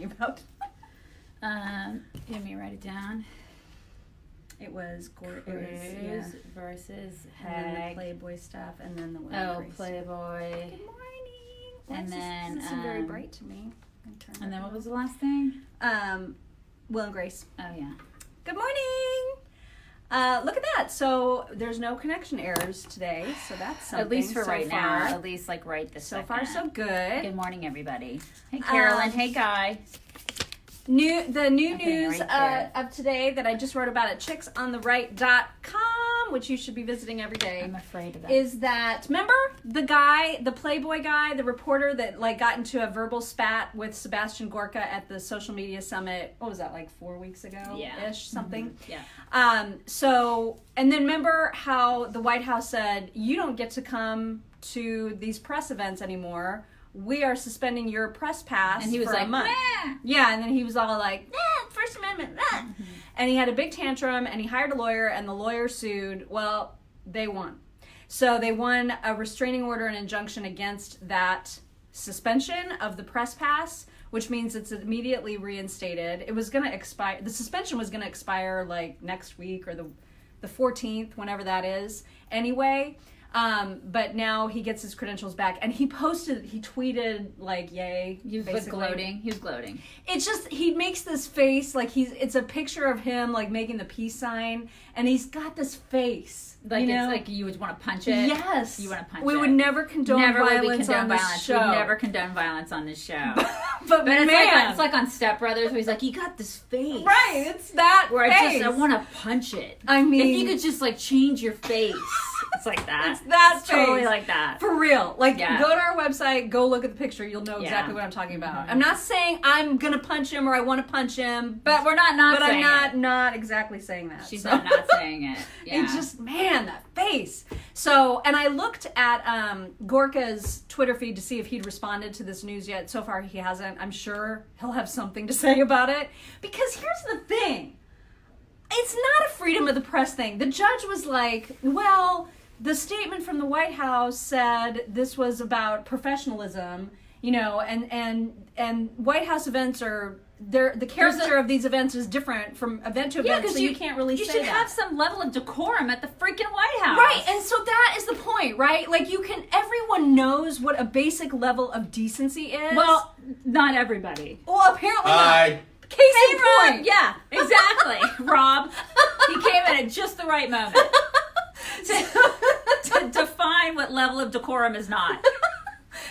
About. Let me write it down. It was Gorka versus and then the Hag. Playboy stuff, and then the Will and Grace. Playboy. Good morning. And then doesn't seem very bright to me. And then what was the last thing? Will and Grace. Oh yeah. Good morning. Look at that. So there's no connection errors today, so that's something. At least for so right far. now. At least like right this So second. far, so good. Good morning, everybody. Hey, Carolyn. Hey, Guy. The new Okay, news right of today that I just wrote about at chicksontheright.com, which you should be visiting every day. I'm afraid of that. Is that, remember the guy, the Playboy guy, the reporter that like got into a verbal spat with Sebastian Gorka at the social media summit, what was that, like 4 weeks ago? Yeah. Ish, something? Mm-hmm. Yeah. So, and then remember how the White House said, you don't get to come to these press events anymore. We are suspending your press pass. And he was for like, a month. nah. Yeah, and then he was all like, nah, First Amendment, nah. Mm-hmm. And he had a big tantrum, and he hired a lawyer, and the lawyer sued. Well, they won. So they won a restraining order and injunction against that suspension of the press pass, which means it's immediately reinstated. It was going to expire. The suspension was going to expire like next week or the 14th, whenever that is. Anyway, but now he gets his credentials back, and he tweeted like, yay. He was gloating. He was gloating. It's just, he makes this face, like it's a picture of him like making the peace sign, and he's got this face. Like, you know? it's like you would want to punch it. Yes. You want to punch it. We would never condone violence on this show. We would never condone violence on this show. but it's like on Step Brothers where he's like, you got this face. Right, it's that where face. I want to punch it. I mean, if you could just like change your face. It's like that. It's that it's totally like that. For real. Like, yeah. Go to our website, go look at the picture, you'll know exactly what I'm talking about. Mm-hmm. I'm not saying I'm going to punch him or I want to punch him. But we're not but saying I'm not exactly saying that. She's not saying it. Yeah. It's just, man, that face. So, and I looked at Gorka's Twitter feed to see if he'd responded to this news yet. So far, he hasn't. I'm sure he'll have something to say about it. Because here's the thing. It's not a freedom of the press thing. The judge was like, well, the statement from the White House said this was about professionalism, you know, and White House events are... the character of these events is different from event to event, so you can't really say that. You should have some level of decorum at the freaking White House. Right, and so that is the point, right? Like, everyone knows what a basic level of decency is. Well, not everybody. Well, apparently not. Case in Rob. point. Yeah, exactly. Rob, he came in at just the right moment to define what level of decorum is not.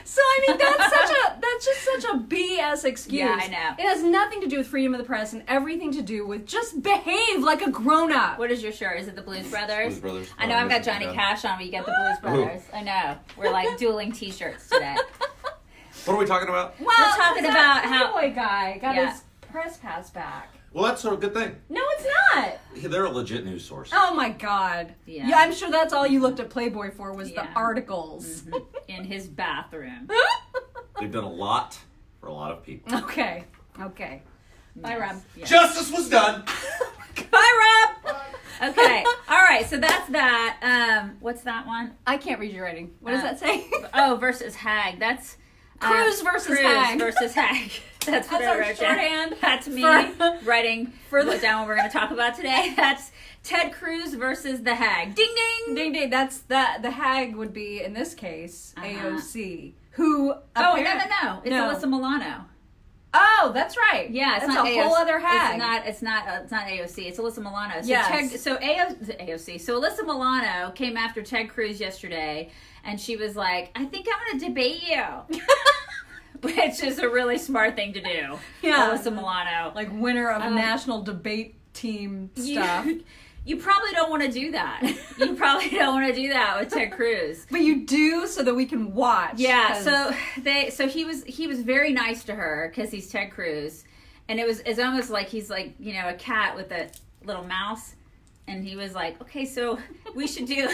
So I mean that's just such a BS excuse. Yeah, I know. It has nothing to do with freedom of the press and everything to do with just behave like a grown up. What is your shirt? Is it the Blues Brothers? Blues Brothers. I know I've got Johnny Cash on, but you got the Blues Brothers. I know. We're like dueling T-shirts today. What are we talking about? Well, we're talking about how Playboy guy got his press pass back. Well, that's a good thing. No, it's not. They're a legit news source. Oh my God. Yeah. I'm sure that's all you looked at Playboy for was the articles. Mm-hmm. In his bathroom. They've done a lot for a lot of people. Okay. Bye, Rob. Yes. Justice was done. Bye, Rob. Okay. All right. So that's that. What's that one? I can't read your writing. What does that say? Versus Hag. That's Cruz versus Hag. Versus Hag. That's what I our wrote shorthand. down. That's me writing down what we're going to talk about today. That's Ted Cruz versus the Hag. Ding ding. Ding ding. That's that. The Hag would be in this case AOC, who. No. It's Alyssa Milano. Oh, that's right. Yeah, that's a whole other Hag. It's not AOC. It's Alyssa Milano. So yes. AOC. So Alyssa Milano came after Ted Cruz yesterday, and she was like, "I think I'm going to debate you." Which is a really smart thing to do. Yeah. Alyssa Milano. Like winner of a national debate team stuff. You probably don't want to do that. You probably don't want to do that with Ted Cruz. But you do so that we can watch. Yeah, so he was very nice to her because he's Ted Cruz. And it's almost like he's like, you know, a cat with a little mouse. And he was like, okay, so we should do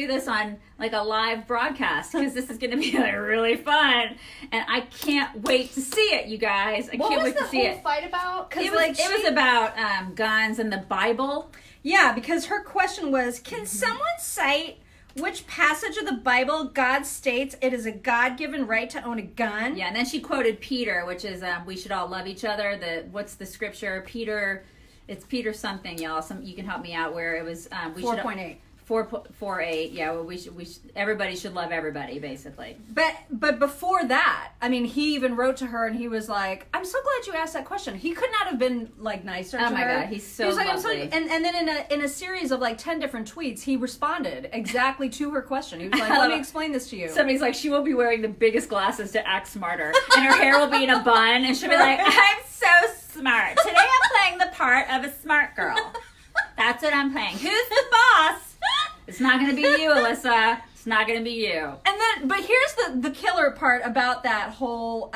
this on like a live broadcast because this is going to be like really fun, and I can't wait to see it, you guys. I can't wait to see it. What was the whole fight about? It was about guns and the Bible. Yeah, because her question was, can someone cite which passage of the Bible God states it is a God-given right to own a gun? Yeah, and then she quoted Peter, which is we should all love each other. What's the scripture? Peter, it's Peter something, y'all. You can help me out. Where it was 4.8. 4.8. Yeah, well, everybody should love everybody, basically. But before that, I mean, he even wrote to her and he was like, "I'm so glad you asked that question." He could not have been like nicer to her. Oh my God, he's so like, lovely. and then in a series of like 10 different tweets, he responded exactly to her question. He was like, "Let me explain this to you." Somebody's like, she will be wearing the biggest glasses to act smarter, and her hair will be in a bun, and she'll be like, "I'm so smart. Today I'm playing the part of a smart girl. That's what I'm playing. Who's the boss? It's not going to be you, Alyssa. It's not going to be you." And then, but here's the killer part about that whole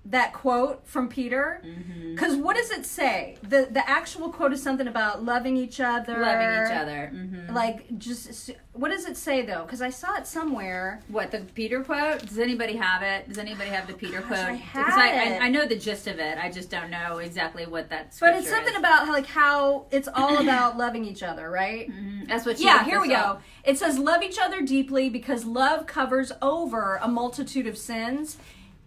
that quote from Peter. Because what does it say? The actual quote is something about loving each other. Like, just, what does it say though? Because I saw it somewhere. What, the Peter quote? Does anybody have it? Does anybody have the Peter quote? I have Because it. I know the gist of it. I just don't know exactly what that scripture But it's something about how it's all about loving each other, right? That's what she Yeah, here we go. It says, love each other deeply because love covers over a multitude of sins.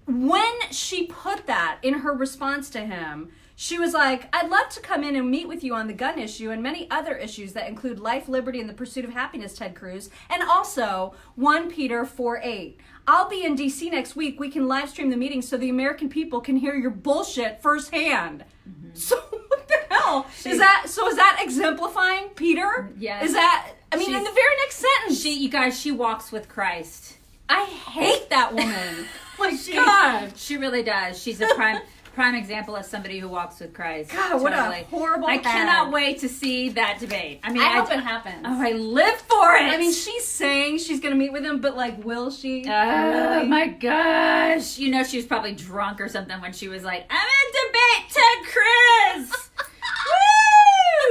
When she put that in her response to him, she was like, "I'd love to come in and meet with you on the gun issue and many other issues that include life, liberty, and the pursuit of happiness, Ted Cruz. And also 1 Peter 4:8. I'll be in D.C. next week. We can live stream the meeting so the American people can hear your bullshit firsthand." So what the hell? Is that exemplifying Peter? Yes. Is that, I mean, in the very next sentence. You guys, she walks with Christ. I hate that woman. My God. She really does. She's a prime example of somebody who walks with Christ. God, what a horrible I head. cannot wait to see that debate. I mean, I hope it happens. Oh, I live for it. I mean, she's saying she's going to meet with him, but like, will she? Oh really? my gosh. You know, she was probably drunk or something when she was like, "I'm in debate Ted Cruz."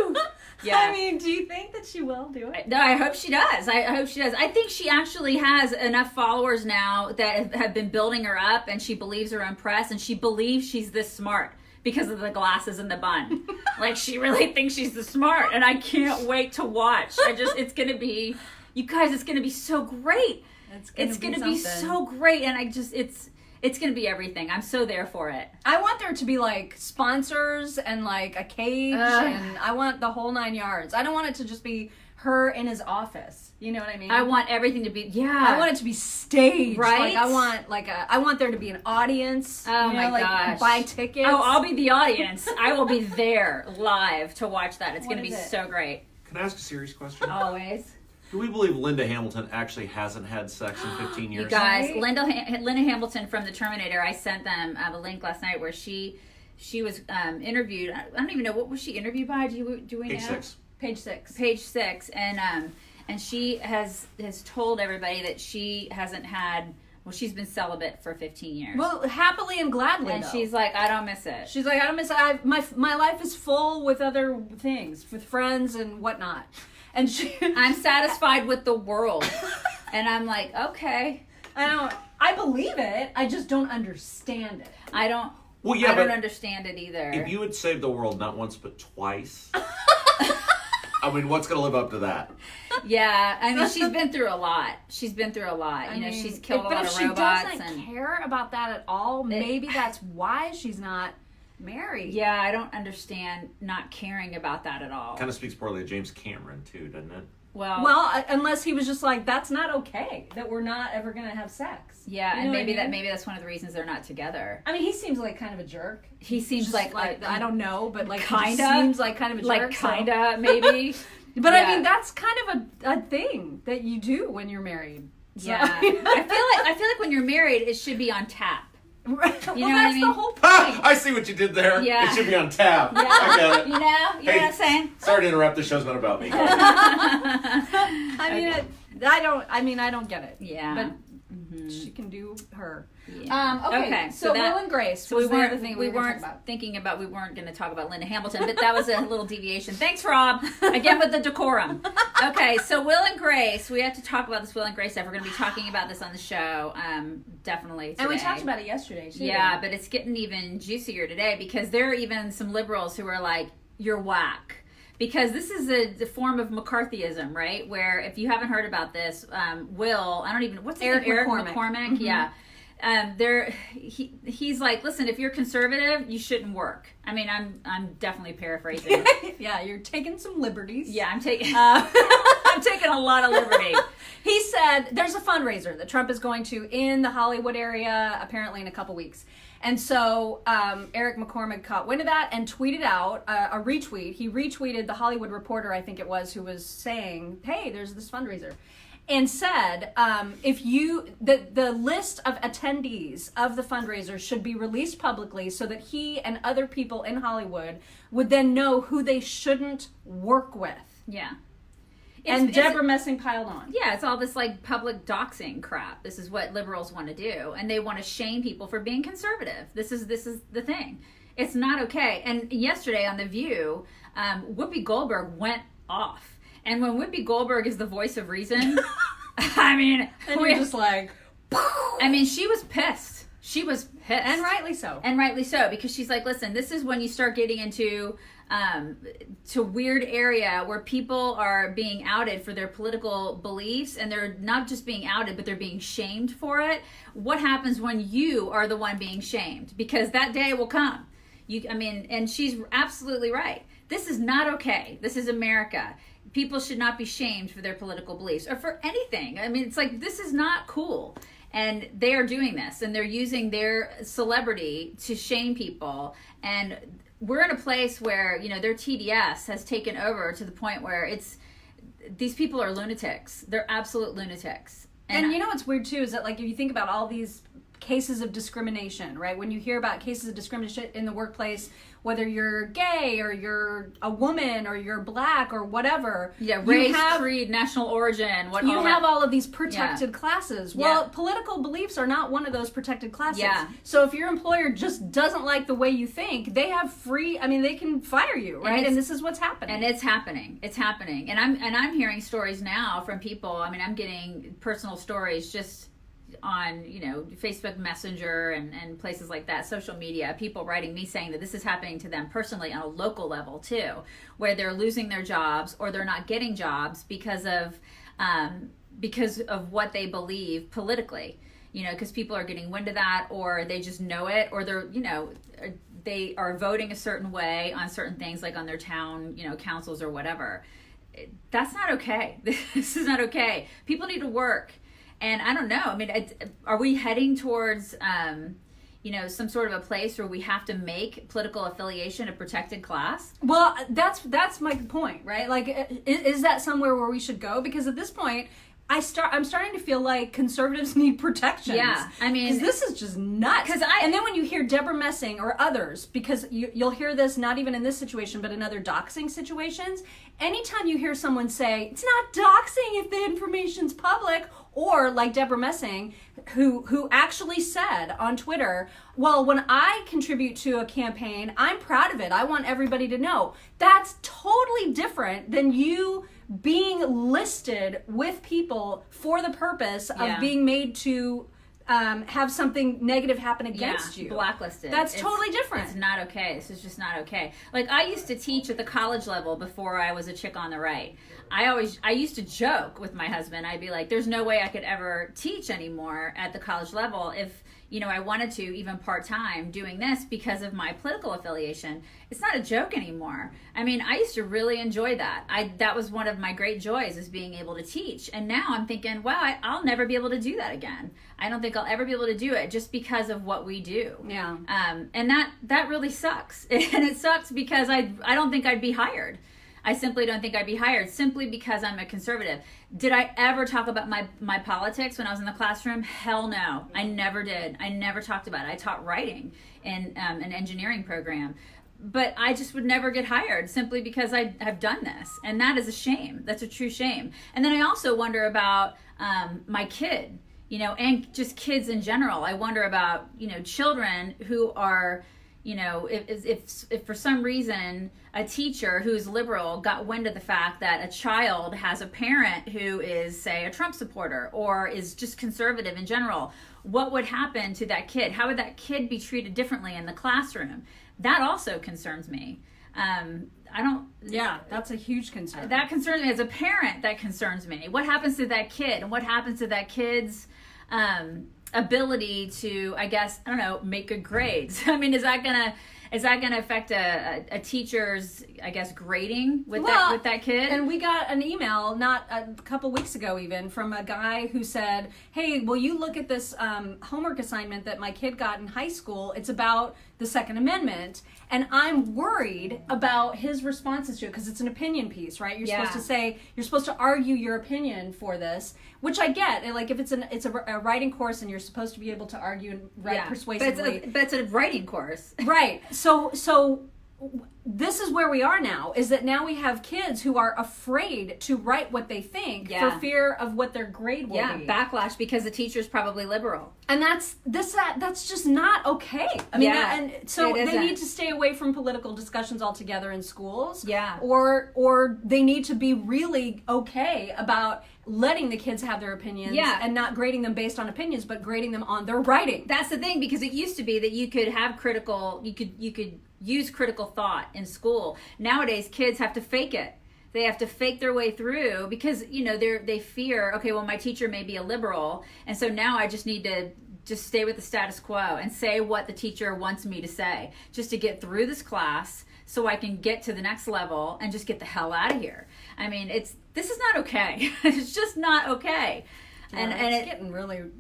Woo! Yeah. I mean, do you think that she will do it? No, I hope she does. I hope she does. I think she actually has enough followers now that have been building her up, and she believes her own press, and she believes she's this smart because of the glasses and the bun. Like, she really thinks she's the smart, and I can't wait to watch. It's going to be, you guys, it's going to be so great. It's going to be so great, and it's going to be everything. I'm so there for it. I want there to be like sponsors and like a cage, and I want the whole 9 yards. I don't want it to just be her in his office. You know what I mean? I want everything to be, I want it to be staged. Right? Like I want there to be an audience. Oh my gosh. Buy tickets. Oh, I'll be the audience. I will be there live to watch that. It's going to be so great. Can I ask a serious question? Always. Do we believe Linda Hamilton actually hasn't had sex in 15 years? You guys, Right? Linda Hamilton from The Terminator, I sent them a link last night where she was interviewed. I don't even know, what was she interviewed by? Do we know? Page 6. Page 6. Page 6. And she has told everybody that she hasn't had, well, she's been celibate for 15 years. Well, happily and gladly. And though. she's like, I don't miss it. She's like, I don't miss it. My life is full with other things, with friends and whatnot. And I'm satisfied with the world. And I'm like, okay. I believe it. I just don't understand it. I don't understand it either. If you had saved the world not once but twice, I mean, what's going to live up to that? Yeah, I mean, she's been through a lot. She's she's killed a lot of robots. But if she doesn't care about that at all, maybe that's why she's not married. Yeah, I don't understand not caring about that at all. Kind of speaks poorly of James Cameron, too, doesn't it? Well, unless he was just like, that's not okay, that we're not ever going to have sex. Yeah, you and know maybe what I mean? maybe that's one of the reasons they're not together. I mean, he seems like kind of a jerk. He seems Just like I don't know, but like kinda he seems like kind of a jerk. like kinda maybe. But Yeah. I mean, that's kind of a thing that you do when you're married. So, Yeah, I feel like when you're married, it should be on tap. Right. Well, know what I that's mean? the whole point. Ha! I see what you did there. Yeah. It should be on tap. Yeah. I get it. You know what I'm saying? Sorry to interrupt. This show's not about me. I mean, I don't get it. Yeah. But she can do her. Yeah. Okay. So Will and Grace. So we weren't going to talk about Linda Hamilton, but that was a little deviation. Thanks, Rob. Again with the decorum. Okay, so Will and Grace. We have to talk about this Will and Grace stuff. We're going to be talking about this on the show, definitely today. And we talked about it yesterday too. Yeah, but it's getting even juicier today because there are even some liberals who are like, "You're whack." because this is a form of McCarthyism, right? Where if you haven't heard about this, what's Eric McCormick? McCormick. Yeah. He's like, listen, if you're conservative, you shouldn't work. I mean, I'm definitely paraphrasing. Yeah, you're taking some liberties. Yeah, I'm taking I'm taking a lot of liberty. He said there's a fundraiser that Trump is going to in the Hollywood area, apparently in a couple weeks. And so Eric McCormick caught wind of that and tweeted out a retweet. He retweeted the Hollywood Reporter, I think it was, who was saying, hey, there's this fundraiser. And said, the list of attendees of the fundraiser should be released publicly so that he and other people in Hollywood would then know who they shouldn't work with. Yeah. And Deborah Messing piled on. Yeah, it's all this like public doxing crap. This is what liberals want to do, and they want to shame people for being conservative. This is the thing. It's not okay. And yesterday on The View, Whoopi Goldberg went off. And when Whoopi Goldberg is the voice of reason, I mean, and you're just like, I mean, she was pissed. She was pissed, and rightly so. And rightly so, because she's like, listen, this is when you start getting into to weird area where people are being outed for their political beliefs, and they're not just being outed, but they're being shamed for it. What happens when you are the one being shamed? Because that day will come. And she's absolutely right. This is not okay. This is America. People should not be shamed for their political beliefs or for anything. I mean, it's like, this is not cool. And they are doing this, and they're using their celebrity to shame people. And we're in a place where, their TDS has taken over to the point where these people are lunatics. They're absolute lunatics. And what's weird too is that, like, if you think about all these cases of discrimination, right? When you hear about cases of discrimination in the workplace, whether you're gay or you're a woman or you're black or whatever. Yeah, race, creed, national origin. You have all of these protected classes. Well, political beliefs are not one of those protected classes. Yeah. So if your employer just doesn't like the way you think, they have they can fire you, right? And this is what's happening. And it's happening. It's happening. And I'm hearing stories now from people. I mean, I'm getting personal stories just on Facebook Messenger and places like that, social media, people writing me saying that this is happening to them personally on a local level too, where they're losing their jobs or they're not getting jobs because of what they believe politically, because people are getting wind of that, or they just know it, or they're they are voting a certain way on certain things, like on their town councils or whatever. That's not okay. This is not okay. People need to work. And I don't know. I mean, are we heading towards, some sort of a place where we have to make political affiliation a protected class? Well, that's my point, right? Like, is that somewhere where we should go? Because at this point, I'm starting to feel like conservatives need protections. Yeah, I mean, because this is just nuts. And then when you hear Deborah Messing or others, because you'll hear this not even in this situation, but in other doxing situations. Anytime you hear someone say it's not doxing if the information's public, or like Deborah Messing, who actually said on Twitter, well, when I contribute to a campaign, I'm proud of it. I want everybody to know. That's totally different than you being listed with people for the purpose of being made to have something negative happen against you. Blacklisted. That's totally different. It's not okay. This is just not okay. Like, I used to teach at the college level before I was a chick on the right. I used to joke with my husband. I'd be like, there's no way I could ever teach anymore at the college level if I wanted to, even part-time, doing this because of my political affiliation. It's not a joke anymore. I mean, I used to really enjoy that. That was one of my great joys, is being able to teach. And now I'm thinking, wow, I'll never be able to do that again. I don't think I'll ever be able to do it just because of what we do. Yeah. And that really sucks. And it sucks because I don't think I'd be hired. I simply don't think I'd be hired simply because I'm a conservative. Did I ever talk about my politics when I was in the classroom? Hell no. I never did. I never talked about it. I taught writing in an engineering program. But I just would never get hired simply because I have done this. And that is a shame. That's a true shame. And then I also wonder about my kid, and just kids in general. I wonder about, children who are, if for some reason a teacher who's liberal got wind of the fact that a child has a parent who is, say, a Trump supporter or is just conservative in general, what would happen to that kid? How would that kid be treated differently in the classroom? That also concerns me. I don't. Yeah, that's a huge concern. That concerns me as a parent. That concerns me. What happens to that kid, and what happens to that kid's ability to, I guess, I don't know, make good grades? I mean, is that gonna affect a teacher's, I guess, grading with that kid? And we got an email not a couple weeks ago even from a guy who said, hey, will you look at this homework assignment that my kid got in high school? It's about the Second Amendment. And I'm worried about his responses to it because it's an opinion piece, right? You're supposed to say, you're supposed to argue your opinion for this, which I get. And like if it's a writing course and you're supposed to be able to argue and write persuasively. But it's a writing course. Right. So this is where we are now, is that now we have kids who are afraid to write what they think for fear of what their grade will be. Backlash because the teacher's probably liberal. And that's just not okay. I mean, and so they need to stay away from political discussions altogether in schools. Yeah. Or they need to be really okay about letting the kids have their opinions and not grading them based on opinions, but grading them on their writing. That's the thing, because it used to be that you could have you could use critical thought in school. Nowadays, kids have to fake it. They have to fake their way through because, they fear, okay, well, my teacher may be a liberal, and so now I just need to just stay with the status quo and say what the teacher wants me to say just to get through this class so I can get to the next level and just get the hell out of here. I mean, this is not okay. It's just not okay. And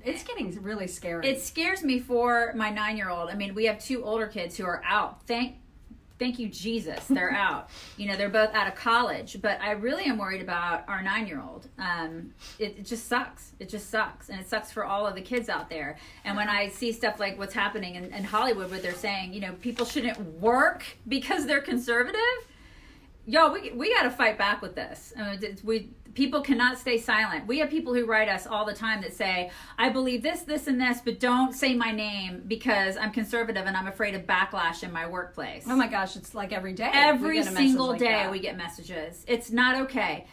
it's getting really scary. It scares me for my 9-year-old. I mean, we have 2 older kids who are out. Thank you, Jesus, they're out. They're both out of college. But I really am worried about our 9-year-old. It just sucks. It just sucks. And it sucks for all of the kids out there. And when I see stuff like what's happening in Hollywood where they're saying, people shouldn't work because they're conservative. Yo, we got to fight back with this. I mean, people cannot stay silent. We have people who write us all the time that say, I believe this, this, and this, but don't say my name because I'm conservative and I'm afraid of backlash in my workplace. Oh my gosh, it's like every day. Every single day we get messages. It's not okay.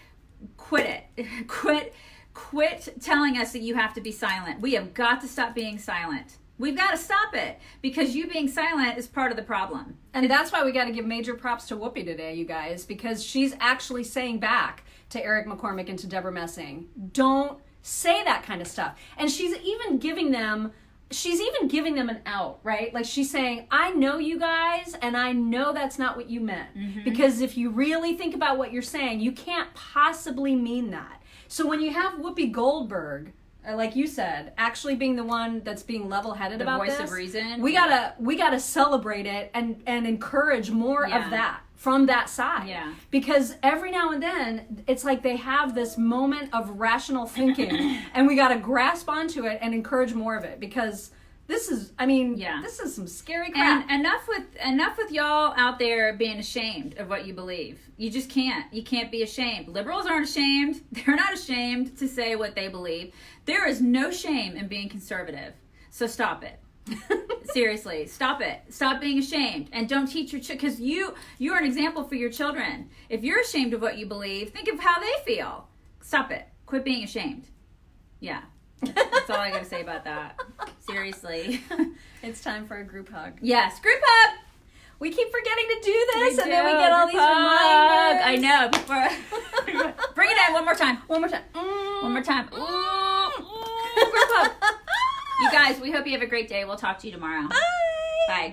Quit it. Quit telling us that you have to be silent. We have got to stop being silent. We've got to stop it because you being silent is part of the problem. And that's why we got to give major props to Whoopi today, you guys, because she's actually saying back to Eric McCormick and to Deborah Messing, don't say that kind of stuff. And she's even giving them an out, right? Like she's saying, I know you guys, and I know that's not what you meant. Mm-hmm. Because if you really think about what you're saying, you can't possibly mean that. So when you have Whoopi Goldberg, like you said, actually being the one that's being level-headed about this, the voice of reason, we gotta celebrate it and encourage more of that from that side. Yeah. Because every now and then, it's like they have this moment of rational thinking, and we gotta grasp onto it and encourage more of it because this is some scary crap. And enough with y'all out there being ashamed of what you believe. You just can't. You can't be ashamed. Liberals aren't ashamed. They're not ashamed to say what they believe. There is no shame in being conservative. So stop it. Seriously, stop it. Stop being ashamed, and don't teach your because you're an example for your children. If you're ashamed of what you believe, think of how they feel. Stop it. Quit being ashamed. Yeah. That's all I gotta say about that. Seriously. It's time for a group hug. Yes, group hug! We keep forgetting to do this, and then we get all these reminders. I know. Bring it in one more time. One more time. One more time. Group hug. You guys, we hope you have a great day. We'll talk to you tomorrow. Bye. Bye.